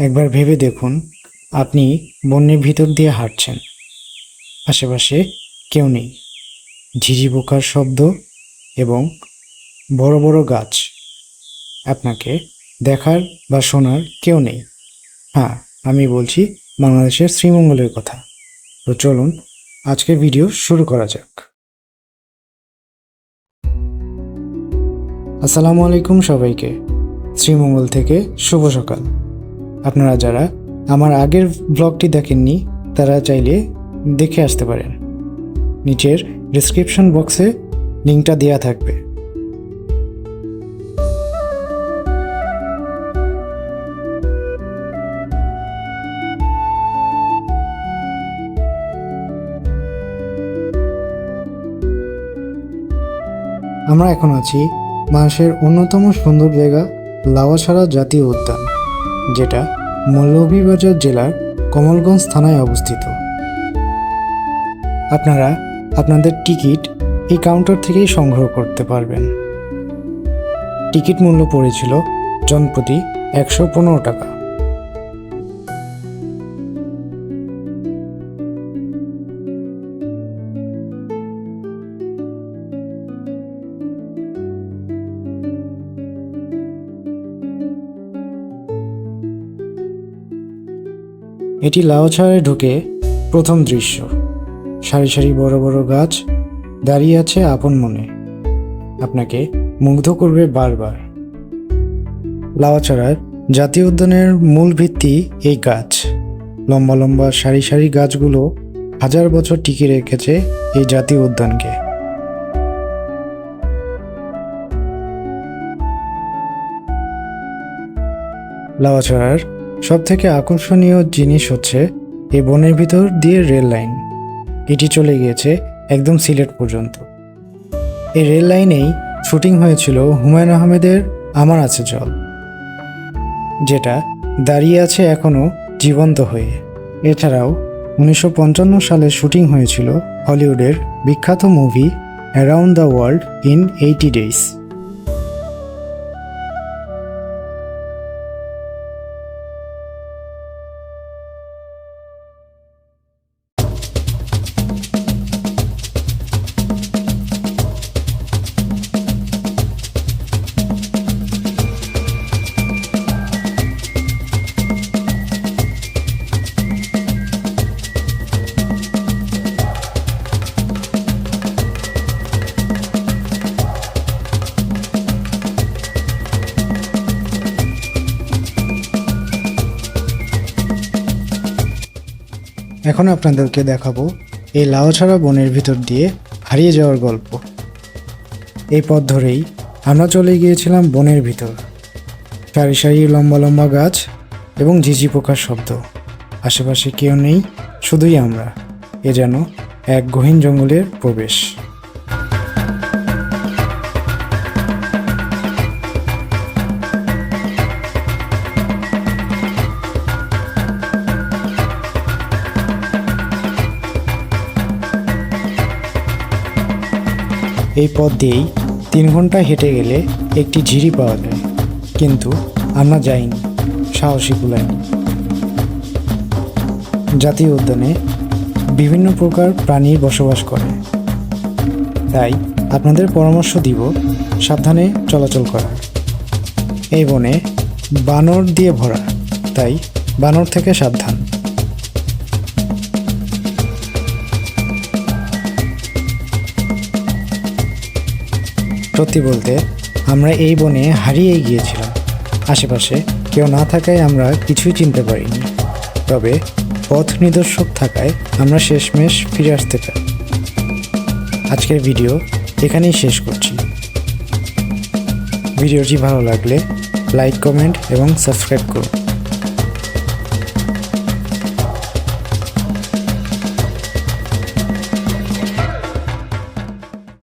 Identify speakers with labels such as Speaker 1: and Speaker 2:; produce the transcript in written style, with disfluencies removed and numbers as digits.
Speaker 1: একবার ভেবে দেখুন, আপনি বনের ভিতর দিয়ে হাঁটছেন, আশেপাশে কেউ নেই, ঝিঝি পোকার শব্দ এবং বড় বড় গাছ। আপনাকে দেখার বা শোনার কেউ নেই। হ্যাঁ, আমি বলছি বাংলাদেশের শ্রীমঙ্গলের কথা। তো চলুন আজকের ভিডিও শুরু করা যাক। আসসালামু আলাইকুম সবাইকে। শ্রীমঙ্গল থেকে শুভ সকাল। আপনারা যারা আমার আগের ব্লগটি দেখেননি তারা চাইলে দেখে আসতে পারেন। নিচের ডেসক্রিপশন বক্সে লিঙ্কটা দেওয়া থাকবে। আমরা এখন আছি বাংলাদেশের অন্যতম সুন্দর জায়গা লাউয়াছড়া জাতীয় উদ্যান, যেটা মৌলভীবাজার জেলার কমলগঞ্জ থানায় অবস্থিত। আপনারা আপনাদের টিকিট এই কাউন্টার থেকেই সংগ্রহ করতে পারবেন। টিকিট মূল্য পড়েছিল জনপ্রতি 115 টাকা। এটি লাউয়াছড়ায় ঢুকে প্রথম দৃশ্য। সারি সারি বড় বড় গাছ দাঁড়িয়ে আছে আপন মনে, আপনাকে মুগ্ধ করবে বারবার। লাউয়াছড়ার জাতীয় উদ্যানের মূল ভিত্তি এই গাছ। লম্বা লম্বা সারি সারি গাছগুলো হাজার বছর টিকে রেখেছে এই জাতীয় উদ্যানকে। লাউয়াছড়ার সব থেকে আকর্ষণীয় জিনিস হচ্ছে এই বনের ভিতর দিয়ে রেল লাইন। এটি চলে গিয়েছে একদম সিলেট পর্যন্ত। এই রেল লাইনেই শুটিং হয়েছিল হুমায়ুন আহমেদের আমার আছে জল, যেটা দাঁড়িয়ে আছে এখনও জীবন্ত হয়ে। এছাড়াও 1955 সালে শুটিং হয়েছিল হলিউডের বিখ্যাত movie around the world in 80 days. এখন আপনাদেরকে দেখাবো এই লাউয়াছড়া বনের ভিতর দিয়ে হারিয়ে যাওয়ার গল্প। এই পথ ধরেই আমরা চলে গিয়েছিলাম বনের ভিতর। সারি সারি লম্বা লম্বা গাছ এবং ঝিঝি পোকার শব্দ। আশেপাশে কেউ নেই, শুধুই আমরা। এ যেন এক গহীন জঙ্গলের প্রবেশ। এই পথ দিয়েই 3 ঘন্টা হেঁটে গেলে একটি ঝিরি পাওয়া যায়, কিন্তু আমরা যাইনি, সাহসী কুলাইনি। জাতীয় উদ্যানে বিভিন্ন প্রকার প্রাণী বসবাস করে, তাই আপনাদের পরামর্শ দিব সাবধানে চলাচল করার। এই বনে বানর দিয়ে ভরা, তাই বানর থেকে সাবধান। সত্যি বলতে আমরা এই বনে হারিয়ে গিয়েছিলাম। আশেপাশে কেউ না থাকায় আমরা কিছুই চিনতে পারিনি, তবে পথ নিদর্শক থাকায় আমরা শেষমেশ ফিরে আসতে পারি। আজকের ভিডিও এখানেই শেষ করছি। ভিডিওটি ভালো লাগলে লাইক, কমেন্ট এবং সাবস্ক্রাইব করুন।